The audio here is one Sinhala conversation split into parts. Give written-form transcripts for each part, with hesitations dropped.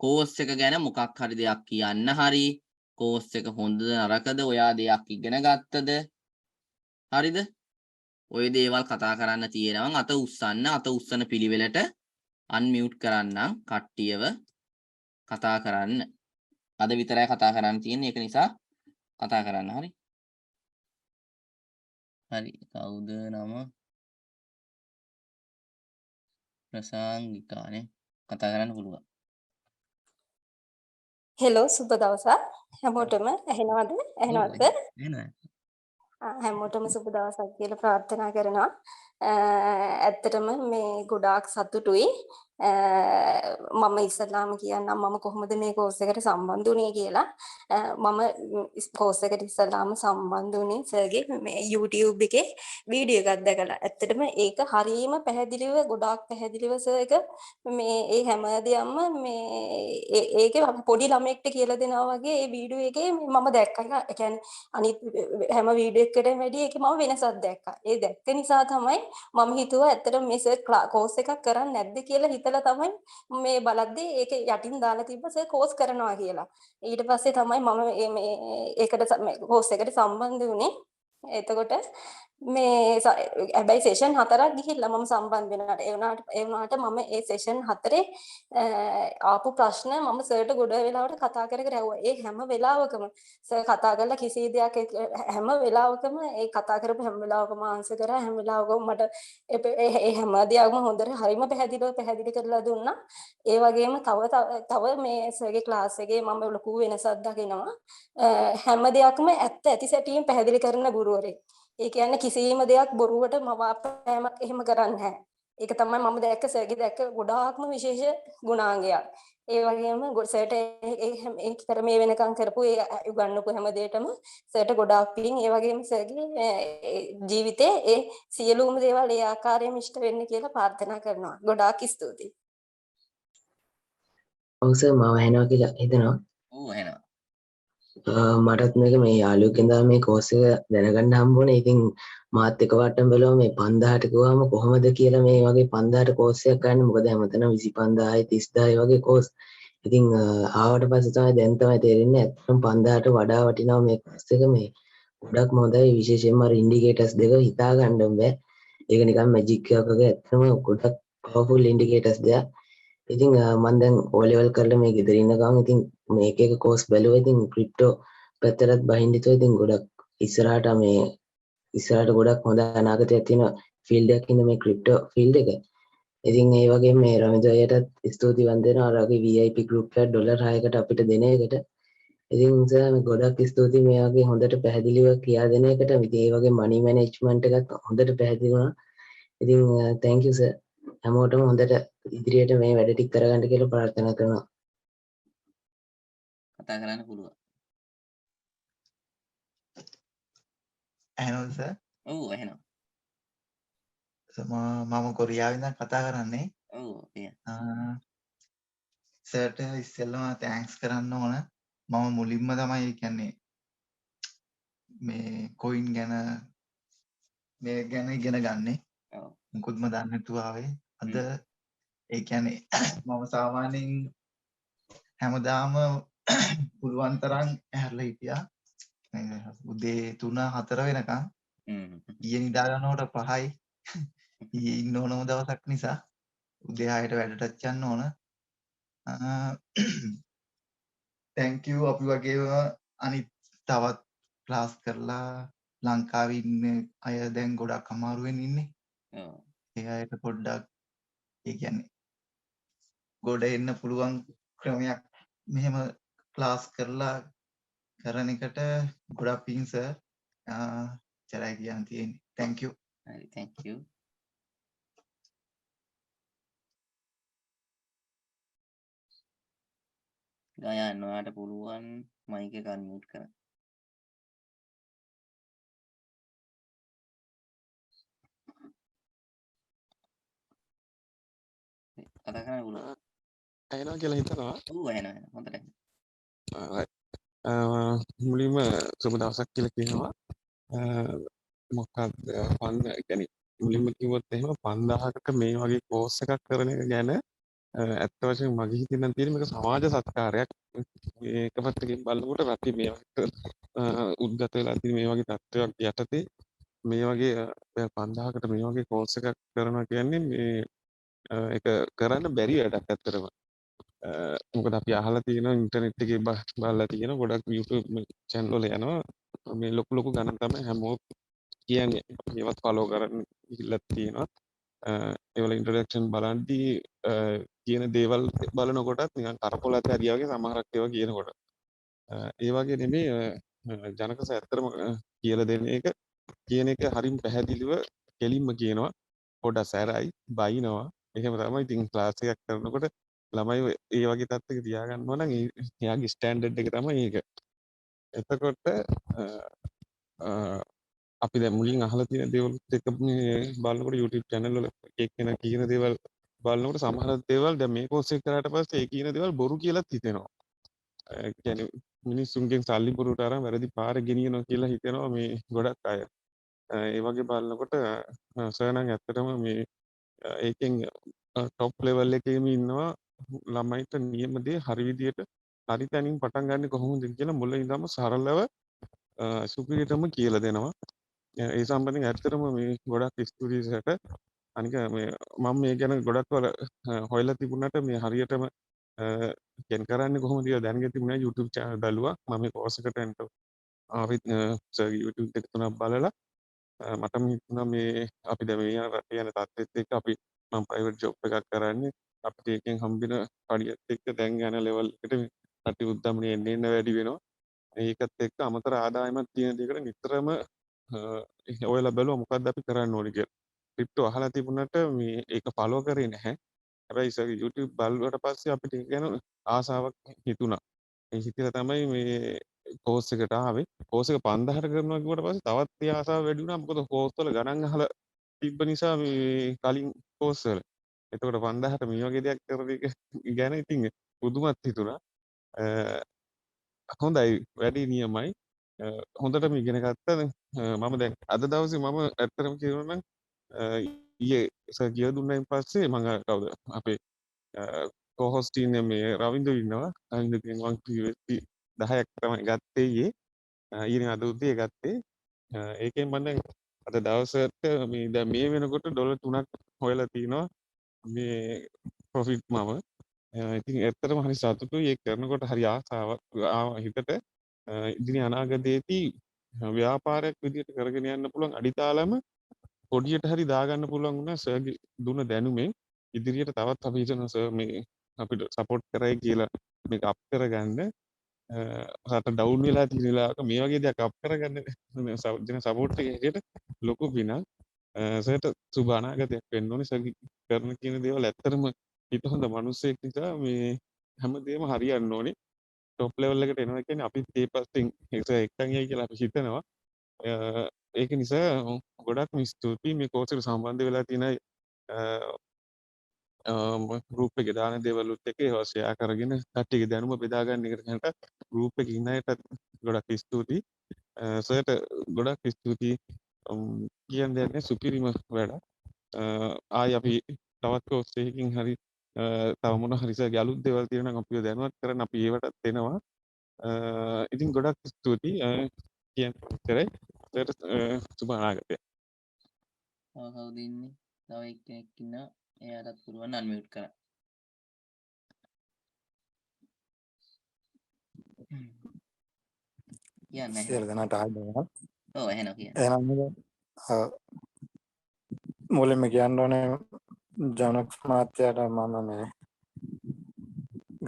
කෝස් එක ගැන මොකක් හරි දෙයක් කියන්න හරි කෝස් එක හොඳද නරකද ඔයා දෙයක් ඉගෙන ගත්තද හරිද ඔය දේවල් කතා කරන්න තියෙනවා අත උස්සන පිළිවෙලට අන්මියුට් කරන්නම් කට්ටියව කතා කරන්න අද විතරයි කතා කරන්න තියෙන්නේ ඒක නිසා කතා කරන්න හරි කවුද නම ප්‍රසංගිකානේ කතා කරන්න පුළුවන් හෙලෝ සුබ දවසක් හැමෝටම ඇහෙනවද හැමෝටම සුබ දවසක් කියලා ප්‍රාර්ථනා කරනවා ඇත්තටම මේ ගොඩාක් සතුටුයි මම ඉස්සල්ලාම කියන්නම් මම කොහොමද මේ කෝස් එකට සම්බන්ධ වුනේ කියලා මම කෝස් එකට ඉස්සල්ලාම සම්බන්ධ වුනේ සර්ගේ මේ YouTube එකේ වීඩියෝ එකක් දැකලා ඇත්තටම ඒක හරියම පැහැදිලිව ගොඩාක් පැහැදිලිව සර් එක මේ ඒ හැමදේම මේ ඒකේ පොඩි ළමෙක්ට කියලා දෙනවා වගේ ඒ වීඩියෝ එකේ මම දැක්කා ඒ කියන්නේ අනිත් හැම වීඩියෝ එකකටම වැඩි ඒකේ මම වෙනසක් දැක්කා ඒ දැක්ක නිසා තමයි මම හිතුවා ඇත්තටම මේ සර් කෝස් එකක් කරන්නේ නැද්ද කියලා හිතලා තමයි මේ බලද්දී ඒක යටින් දාලා තිබ්බ සර් කෝස් කරනවා කියලා. ඊට පස්සේ තමයි මම මේ ඒකට කෝස් එකට සම්බන්ධ වුණේ. එතකොට මේ හැබැයි සෙෂන් 4ක් ගිහිල්ලා මම සම්බන්ධ වෙනාට ඒ වුණාට මම ඒ සෙෂන් 4 ආපු ප්‍රශ්න මම සර්ට ගොඩ වෙලාවට කතා කර ඇහුවා. ඒ හැම වෙලාවකම සර් කතා කරලා කිසි දෙයක් හැම වෙලාවකම ඒ කතා කරපු හැම වෙලාවකම ආන්සර් කරා හැම වෙලාවකම මට ඒ හැම දෙයක්ම හොඳට හරිම පැහැදිලි කරලා දුන්නා. ඒ වගේම තව මේ සර්ගේ ක්ලාස් එකේ මම ලොකු වෙනසක් දකිනවා. හැම දෙයක්ම ඇත්ත ඇති සැටියෙන් පැහැදිලි කරන ගුරුවරයෙක්. ඒ කියන්නේ කිසිම දෙයක් බොරුවට මවාපෑමක් එහෙම කරන්නේ නැහැ. ඒක තමයි මම දැක්ක සර්ගේ දැක්ක ගොඩාක්ම විශේෂ ගුණාංගයක්. ඒ වගේම සර්ට ඒ කර මේ වෙනකම් කරපු ඒ උගන්වපු හැම දෙයකම සර්ට ගොඩාක් පිං ඒ වගේම සර්ගේ ජීවිතේ ඒ සියලුම දේවල් ඒ ආකාරයෙන්ම ඉෂ්ට වෙන්න කියලා ප්‍රාර්ථනා කරනවා. ගොඩාක් ස්තුතියි. ඔව් සර් මම ඇහෙනවා කියලා හිතනවා. ඔව් ඇහෙනවා. මටත් මේ යාළුවෙක්ගෙන් තමයි මේ කෝස් එක දැනගන්න හම්බුනේ. ඉතින් මාත් එකවටම බැලුවා මේ 5000ට ගියාම කොහොමද කියලා මේ වගේ 5000ට කෝස් එකක් ගන්න. මොකද හැමතැනම 25000යි 30000යි වගේ කෝස්. ඉතින් ආවට පස්සේ තමයි තේරෙන්නේ ඇත්තටම 5000ට වඩා වටිනවා මේ කෝස් එක මේ ගොඩක්ම හොඳයි. විශේෂයෙන්ම අර ඉන්ඩිකේටර්ස් දෙක හිතා ගන්න බෑ. ඒක නිකන් මැජික් එකක් වගේ ඇත්තටම ගොඩක් පවර්ෆුල් ඉන්ඩිකේටර්ස් දෙයක්. ඉතින් මම දැන් O level කරලා මේ ගෙදර ඉන්න ගමන් ඉතින් මේක එක කෝස් බැලුවා. ඉතින් ක්‍රිප්ටෝ පැත්තටත් බහින්න හිතුවා. ඉතින් ගොඩක් ඉස්සරහට ගොඩක් හොඳ අනාගතයක් තියෙන ෆීල්ඩ් එකක් ඉන්න මේ ක්‍රිප්ටෝ ෆීල්ඩ් එක. ඉතින් ඒ වගේම මේ රමිත අයියටත් ස්තුතිවන්ත වෙනවා අර වගේ VIP group එකක් ඩොලර් 6කට අපිට දෙන එකට. ඉතින් සර් ගොඩක් ස්තුතියි මේ වගේ හොඳට පැහැදිලිව කියා දෙන එකට. ඉතින් ඒ වගේ money management එකත් හොඳට පැහැදිලි වුණා. ඉතින් thank you sir. හැමෝටම හොඳට ඉදිරියට මේ වැඩ ටික කරගන්න කියලා ප්‍රාර්ථනා කරනවා. කතා කරන්න පුළුවන්. ඇහෙනවද සර්? ඔව් ඇහෙනවා. මම කොරියාවෙන් ඉඳන් කතා කරන්නේ. ඔව් එයා. සර්ට ඉස්සෙල්ලම තෑන්ක්ස් කරන්න ඕන. මම මුලින්ම තමයි කියන්නේ මේ කොයින් ගැන ඉගෙන ගන්නේ. ඔව්. මුකුත්ම දන්නේ නැතුව ආවේ. අද ඒ කියන්නේ මම සාමාන්‍යයෙන් හැමදාම පුළුවන් තරම් ඇහැරලා හිටියා. උදේ 3-4 වෙනකන්. ඊයේ නිදා ගන්නකොට 5යි. ඊයේ ඉන්න ඕනම දවසක් නිසා උදේ 6ට වැඩටත් යන්න ඕන. thank you අපි වගේම අනිත් තවත් ක්ලාස් කරලා ලංකාවේ ඉන්න අය දැන් ගොඩක් අමාරුවෙන් ඉන්නේ. ඒ අයට පොඩ්ඩක් ඒ කියන්නේ ගොඩ එන්න පුළුවන් ක්‍රමයක් මෙහෙම ක්ලාස් කරලා කරන එකට ගොඩක් පිං සර්. චරයි කියන්න තියෙන්නේ. thank you. හරි thank you. ගයන්න ඔයාට පුළුවන් මයික් එක අන්මියුට් කරන්න. කතා කරන්න පුළුවන්. ඇහෙනවා කියලා හිතනවා. ඔව් ඇහෙනවා හොඳට. මුලින්ම සුබ දවසක් කියලා කියනවා. මොකක්ද කියන්නේ මුලින්ම කිව්වොත් එහෙම 5000කට මේ වගේ කෝස් එකක් කරන එක ගැන ඇත්ත වශයෙන්ම මගේ හිතෙන් නම් තියෙන්නේ මේක සමාජ සත්කාරයක්. මේක පැත්තකින් බලනකොට රටේ මේ උද්ගත වෙලා තියෙන මේ වගේ තත්ත්වයක් යටතේ මේ වගේ 5000කට මේ වගේ කෝස් එකක් කරනවා කියන්නේ මේ ඒක කරන්න බැරි වැඩක් ඇත්තටම. මොකද අපි අහලා තියෙනවා ඉන්ටර්නෙට් එකේ බලලා තියෙනවා ගොඩක් YouTube channel වල යනවා මේ ලොකු ගණන් තමයි හැමෝම කියන්නේ මේවත් ෆලෝ කරන්න ඉල්ලක් තියෙනවා. ඒවල ඉන්ට්‍රොඩක්ෂන් බලද්දී කියන දේවල් බලනකොටත් නිකන් කරපොලත් ඇරියා වගේ සමහරක් ඒවා කියනකොට ඒ වගේ නෙමෙයි ජනකස ඇත්තටම කියලා දෙන එක කියන එක හරිම පැහැදිලිව කෙලින්ම කියනවා පොඩක් සැරයි බයිනවා එහෙම තමයි ඉතින් ක්ලාස් එකක් කරනකොට ළමයි ඒ වගේ තත්ත්වයක තියාගන්නවා නම් එයාගේ ස්ටෑන්ඩඩ් එක තමයි ඒක. එතකොට අපි දැන් මුලින් අහලා තියෙන දේවල් එක මේ බලනකොට YouTube channel වල එක්කෙනා කියන දේවල් බලනකොට සමහර දේවල් දැන් මේ කෝස් එක කරාට පස්සේ ඒ කියන දේවල් බොරු කියලාත් හිතෙනවා. ඒ කියන්නේ මිනිස්සුන්ගෙන් සල්ලි පුරුට අරන් වැරදි පාරේ ගෙනියනවා කියලා හිතෙනවා මේ ගොඩක් අය. ඒ වගේ බලනකොට සර් නම් ඇත්තටම මේ ඒකෙන් টොප් ලෙවල් එකේම ඉන්නවා ළමයිට නියම දේ හරි විදියට හරි තැනින් පටන් ගන්න කොහොමද කියලා මුලින් ඉඳන්ම සරලව සුපිරියටම කියලා දෙනවා. ඒ සම්බන්ධයෙන් ඇත්තටම මේ ගොඩක් ස්තුතියිසට අනික මේ මම මේ ගැන ගොඩක් වල හොයලා තිබුණාට මේ හරියටම දැන් කරන්නේ කොහොමද කියලා දැනගෙන තිබුණා YouTube channel බලුවා මම මේ කෝස් එකට එන්න ආවිත් YouTube එක තුනක් බලලා මටම හිතුණා මේ අපි දැන් මේ රටේ යන තත්ත්වෙත් එක්ක අපි මම ප්‍රයිවට් ජොබ් එකක් කරන්නේ අපිට එකෙන් හම්බෙන පඩියත් එක්ක දැන් යන ලෙවල් එකට රටේ උද්දමනය එන්න වැඩි වෙනවා ඒකත් එක්ක අමතර ආදායමක් තියෙන දෙයකට නිතරම ඔයලා බැලුවා මොකද්ද අපි කරන්න ඕනේ කියලා. ක්‍රිප්ටෝ අහලා තිබුණාට මේ ඒක ෆලෝ කරේ නැහැ. හැබැයි ඉතින් YouTube බලුවට පස්සේ අපිට ඒක ගැන ආසාවක් හිතුණා. ඒ හිතලා තමයි මේ කෝස් එකට ආවේ. කෝස් එක 5000ට කරනවා කිව්වට පස්සේ තවත් ඒ ආසාව වැඩි වුණා. මොකද කෝස් වල ගණන් අහලා තිබ්බ නිසා මේ කලින් කෝස් වල. එතකොට 5000ට මේ වගේ දෙයක් කරන එක ගැන ඉතින් පුදුමත් හිතුණා. හොඳයි වැඩි නියමයි. හොඳටම ඉගෙන ගත්තා. මම දැන් අද දවසේ මම ඇත්තටම කියනවා නම් ඊයේ සර් කියලා දුන්නායින් පස්සේ මම කවුද අපේ කොහොස්ට් ඉන්නේ මේ රවින්ද ඉන්නවා. රවින්දගෙන් මම USD 10ක් තමයි ගත්තේ ඊයේ. ඊයේ අද උදේ ගත්තේ. ඒකෙන් මම දැන් අද දවසට මේ දැන් මේ වෙනකොට ඩොලර් 3ක් හොයලා තිනවා මේ ප්‍රොෆිට් මම. ඉතින් ඇත්තටම හරි සතුටුයි ඒක කරනකොට හරි ආසාවක් ආවා හිතට. ඉදිරි අනාගතයේදී ව්‍යාපාරයක් විදිහට කරගෙන යන්න පුළුවන් අඩිතාලම පොඩියට හරි දාගන්න පුළුවන් වුණා සර්ගේ දුන්න දැනුමෙන් ඉදිරියට තවත් අපි හිතනවා සර් මේ අපිට සපෝට් කරයි කියලා මේක අප් කරගන්න රට ඩවුන් වෙලා තියෙන වෙලාවක මේ වගේ දෙයක් අප් කරගන්න දෙන සපෝට් එක හැටියට ලොකු පිනක් සර්ට සුබ අනාගතයක් වෙන්න ඕනේ සර් කරන කියන දේවල් ඇත්තටම හිත හොඳ මිනිස්සෙක් නිසා මේ හැමදේම හරියන්න ඕනේ টොප් ලෙවල් එකට එනවා කියන්නේ අපිත් ඒ පැත්තෙන් එක්කන් යයි කියලා අපි හිතනවා. ඒක නිසා ගොඩක්ම ස්තුතියි මේ කෝස් එකට සම්බන්ධ වෙලා තියෙන ගෲප් එකේ දාන දේවලුත් එක්ක ඒවා ෂෙයා කරගෙන කට්ටියගේ දැනුම බෙදා ගන්න එකට යනට ගෲප් එකේ ඉන්න අයට ගොඩක් ස්තුතියි. සර්ට ගොඩක් ස්තුතියි. කියන්න දෙයක් නැහැ සුපිරිම වැඩ. ආයි අපි තවත් කෝස් එකකින් හරි තව මොන හරි සර්ගේ අලුත් දේවල් තියෙනවා නම් අපිව දැනුවත් කරන්න අපි ඒවටත් එනවා. ඉතින් ගොඩක් ස්තුතියි කියන්න කරේ සර්ට සුබ අනාගතයක්. කවුද ඉන්නේ? තව එක්කෙනෙක් ඉන්නවා. එයාටත් පුළුවන් අන්මියුට් කරන්න. කියන්නේ සියලු දෙනාට ආදරයක්. ඔව් එහෙනම් කියන්න. එහෙනම් මුලින්ම කියන්න ඕනේ ජනක්ස් මහත්තයාට මම මේ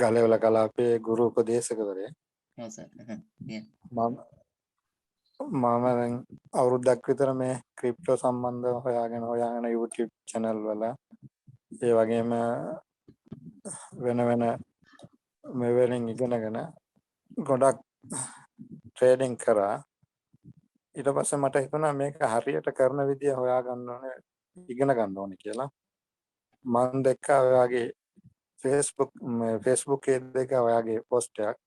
ගලවල කලාපයේ ගුරු උපදේශකවරයෙක්. ඔව් සර්. කියන්න. මම දැන් අවුරුද්දක් විතර මේ ක්‍රිප්ටෝ සම්බන්ධව හොයාගෙන YouTube channel වල ඒ වගේම වෙන මෙවලින් ඉගෙනගෙන ගොඩක් ට්‍රේඩින් කරා. ඊට පස්සේ මට හිතුණා මේක හරියට කරන විදිය හොයාගන්න ඕනේ ඉගෙන ගන්න ඕනේ කියලා. මම දැක්කා ඔයාගේ Facebook එකේ දැක්කා ඔයාගේ පෝස්ට් එකක්.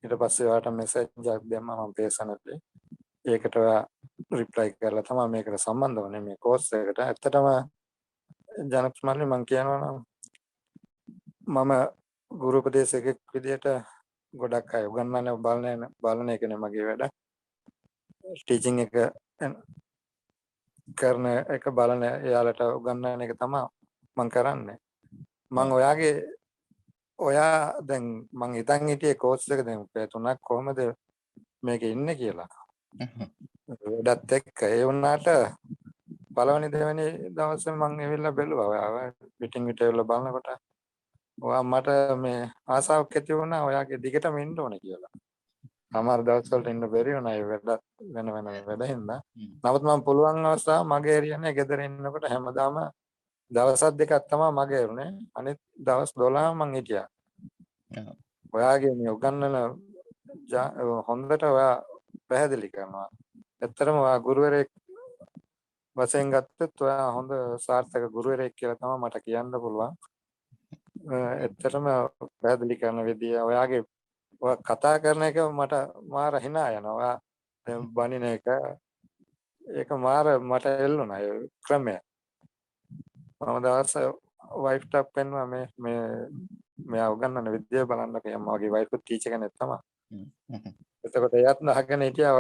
ඊට පස්සේ ඔයාට මෙසේජ් එකක් දැම්මා මම පේසනටේ. ඒකට ඔයා රිප්ලයි කරලා තමයි මේකට සම්බන්ධ වුනේ මේ කෝස් එකට. ඇත්තටම ජනක්ස් මල්ලි මම කියනවා නම් මම ගුරු උපදේශකෙක් විදිහට ගොඩක් අය උගන්වන්න බලන එකනේ මගේ වැඩ. ටීචින් එක කරන එක බලන එයාලට උගන්වන එක තමයි මම කරන්නේ. මම ඔයා දැන් මං හිතන් හිටියේ කෝස් එක දැන් පැය 3ක් කොහමද මේකේ ඉන්නේ කියලා. වැඩත් එක්ක ඒ වුණාට පළවෙනි දෙවෙනි දවසේ මං ඇවිල්ලා බැලුවා. ඔයාව පිටින් පිට ඇවිල්ලා බලනකොට ඔයා මට මේ ආසාවක් ඇති වුණා ඔයාගේ දිගටම ඉන්න ඕනේ කියලා. සමහර දවස්වලට ඉන්න බැරි වුණා ඒ වෙන වැඩ හින්දා. නමුත් මම පුළුවන් අවස්ථාව මගේ එරියන්නේ ගෙදර ඉන්නකොට හැමදාම දවසක් දෙකක් තමයි මගේ එරුනේ. අනිත් දවස් 12 මං හිටියා. ඔයාගේ මේ උගන්වන හොඳට ඔයා පැහැදිලි කරනවා. ඇත්තටම ඔයා ගුරුවරයෙක් වශයෙන් ගත්තොත් ඔයා හොඳ සාර්ථක ගුරුවරයෙක් කියලා තමයි මට කියන්න පුළුවන්. ඇත්තටම පැහැදිලි කරන විදිය ඔයාගේ කතා කරන එක මට මාර hina යනවා. ඔයා බණින එක ඒක මාර මට එල්ලුණා ඒ ක්‍රමය. මම දවස් වයිෆ්ට පෙන්නුවා මෙයා උගන්වන විදිය බලන්න කියලා. මගේ වයිෆ් ටීචර් කෙනෙක් තමයි. එතකොට එයාත් අහගෙන හිටියා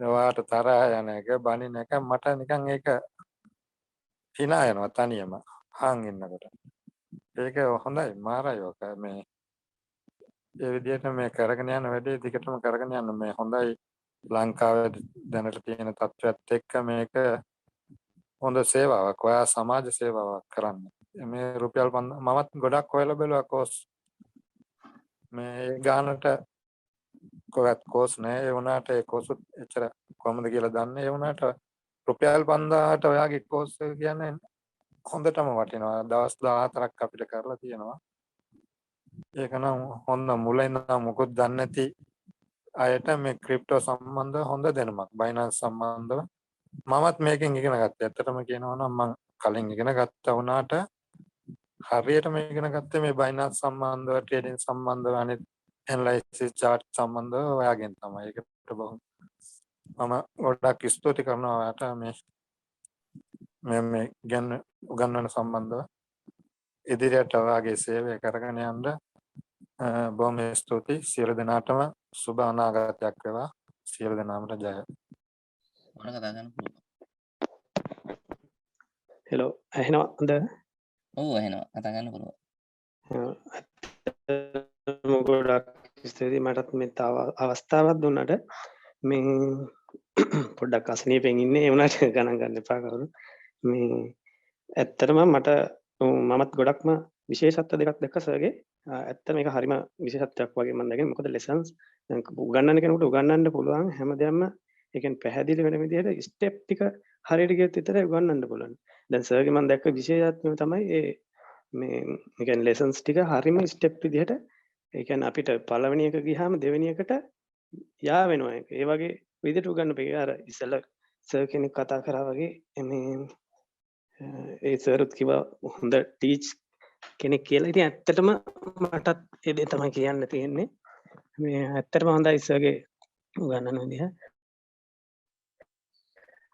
ඔයාට තරහ යන එක බනින එක මට නිකන් ඒක hina යනවා තනියම හාන් ඉන්නකොට. ඒක හොඳයි මාරයි ඔක මේ ඒ විදිහට මේ කරගෙන යන වැඩේ දිගටම කරගෙන යන්න මේ හොඳයි. ලංකාවේ දැනට තියෙන තත්ත්වයට එක්ක මේක හොඳ සේවාවක්. ඔයා සමාජ සේවාවක් කරන්නේ. මේ රුපියල් 5000 මමත් ගොඩක් හොයලා බැලුවා කෝස්. මේ ගානට කොහොත් කෝස් නෑ ඒ වුණාට ඒ කෝස් එච්චර කොහමද කියලා දන්නේ. ඒ වුණාට රුපියල් 5000ට ඔයාගේ කෝස් එක කියන්නේ හොඳටම වටිනවා. දවස් 14ක් අපිට කරලා තියෙනවා. ඒක නම් හොඳ මුලින් නම් මොකොත් දන්නේ නැති අයට මේ ක්‍රිප්ටෝ සම්බන්ධව හොඳ දැනුමක්. Binance සම්බන්ධව මමත් මේකෙන් ඉගෙන ගත්තා. ඇත්තටම කියනවා නම් මම කලින් ඉගෙන ගත්තා වුණාට හරියටම ඉගෙන ගත්තේ මේ Binance සම්බන්ධව, ට්‍රේඩින් සම්බන්ධව, අනිත් ඇනලයිසිස් chart සම්බන්ධව ඔයාගෙන් තමයි. ඒකට බොහොම මම ගොඩක් ස්තුති කරනවා ඔයාට මේ උගන්වන සම්බන්ධව ඉදිරියට ඔයාගේ සේවය කරගෙන යන්න බොහොම ස්තුතියි. සියලු දෙනාටම සුබ අනාගතයක් වේවා. සියලු දෙනාට ජය. මොන කතා කරන්න පුළුවන්. හෙලෝ ඇහෙනවද? ඔව් ඇහෙනවා. කතා කරන්න පුළුවන්. ගොඩක් ස්තුතියි මටත් මේ තව අවස්ථාවක් දුන්නට. මේ පොඩ්ඩක් අසනීපෙන් ඉන්නේ ඒ වුණාට ගණන් ගන්න එපා කවුරු. මේ ඇත්තටම මමත් ගොඩක්ම විශේෂත්ව දෙකක් දැක්ක සර්ගේ. ඇත්තට මේක හරිම විශේෂත්වයක් වගේ මම දැක්කේ. මොකද ලෙසන්ස් උගන්වන්න කෙනෙකුට උගන්වන්න පුළුවන් හැමදේම ඒ කියන්නේ පැහැදිලි වෙන විදිහට ස්ටෙප් ටික හරියට ගියොත් විතරයි උගන්වන්න පුළුවන්. දැන් සර්ගේ මම දැක්ක විශේෂත්වය තමයි මේ ඒ කියන්නේ ලෙසන්ස් ටික හරිම ස්ටෙප් විදිහට ඒ කියන්නේ අපිට පළවෙනි එක ගියාම දෙවෙනි එකට යා වෙනවා ඒක. ඒ වගේ විදිහට උගන්වපේ. අර ඉස්සෙල්ලා සර් කෙනෙක් කතා කරා වගේ මේ ඒ සර්ත් කිව්වා හොඳ ටීච් කෙනෙක් කියලා. ඉතින් ඇත්තටම මටත් ඒ දේ තමයි කියන්න තියෙන්නේ. මේ ඇත්තටම හොඳයි සර්ගේ උගන්වන විදිහ.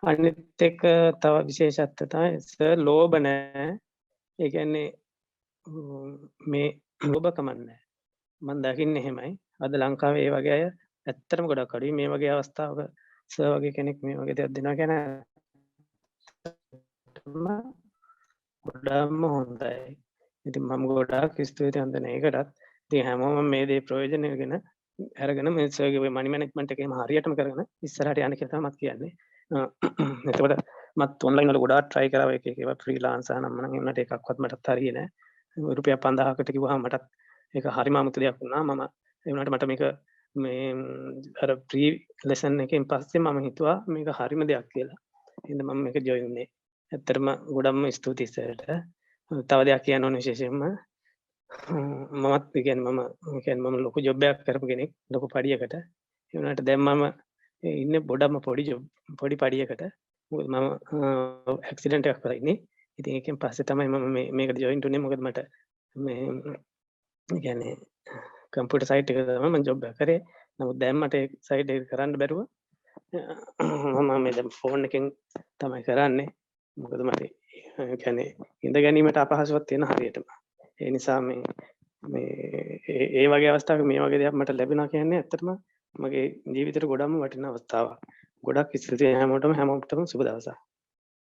අනිත් එක තව විශේෂත්වය තමයි සර් ලෝභ නැහැ. ඒ කියන්නේ මේ ලෝභකම නැහැ. මම දකින්නේ එහෙමයි. අද ලංකාවේ ඒ වගේ අය ඇත්තටම ගොඩක් අඩුයි. මේ වගේ අවස්ථාවක සර් වගේ කෙනෙක් මේ වගේ දෙයක් දෙනවා කියන්නේ ගොඩක්ම හොඳයි. ඉතින් මම ගොඩාක් ස්තුතියි අන්දන ඒකටත්. ඉතින් හැමෝම මේ දේ ප්‍රයෝජනයගෙන අරගෙන මේ සර්ගේ මනි මැනේජ්මන්ට් එකේම හරියටම කරගෙන ඉස්සරහට යන්න කියලා තමයි මම කියන්නේ. එතකොට මත් ඔන්ලයින් වල ගොඩාක් try කරා එක ඒවා ෆ්‍රීලාන්සර් නම් මම ඒකට එකක්වත් මටත් හරියේ නැහැ. රුපියල් 5000කට කිව්වහම මටත් ඒක හරිම අමුතු දෙයක් වුණා. මම ඒ වුණාට මට මේක මේ අර ප්‍රී ලෙසන් එකෙන් පස්සේ මම හිතුවා මේක හරිම දෙයක් කියලා. එහෙනම් මම මේක ජොයින් වුණේ. ඇත්තටම ගොඩක්ම ස්තුතියි සර්ට. තව දෙයක් කියන්න ඕන විශේෂයෙන්ම මමත් කියන්නේ මම ලොකු ජොබ් එකක් කරපු කෙනෙක් ලොකු පඩියකට. ඒ වුණාට දැන් මම ඉන්නේ පොඩි පඩියකට. මොකද මම ඇක්සිඩන්ට් එකක් කරලා ඉන්නේ. ඉතින් ඒකෙන් පස්සේ තමයි මම මේකට ජොයින් වුනේ. මොකද මට මේ කියන්නේ කම්පියුටර් සයිට් එක තමයි මම ජොබ් එක කරේ. නමුත් දැන් මට ඒ සයිට් එක කරන්න බැරුව මම මේ දැන් ෆෝන් එකෙන් තමයි කරන්නේ. මොකද මට කියන්නේ ඉඳ ගැනීමට අපහසුතාවක් තියෙන හරියටම. ඒ නිසා මේ ඒ වගේ අවස්ථාවක මේ වගේ දෙයක් මට ලැබෙනවා කියන්නේ ඇත්තටම මගේ ජීවිතේට ගොඩක්ම වටින අවස්ථාවක්. ගොඩක් ස්තුතියි හැමෝටම සුබ දවසක්.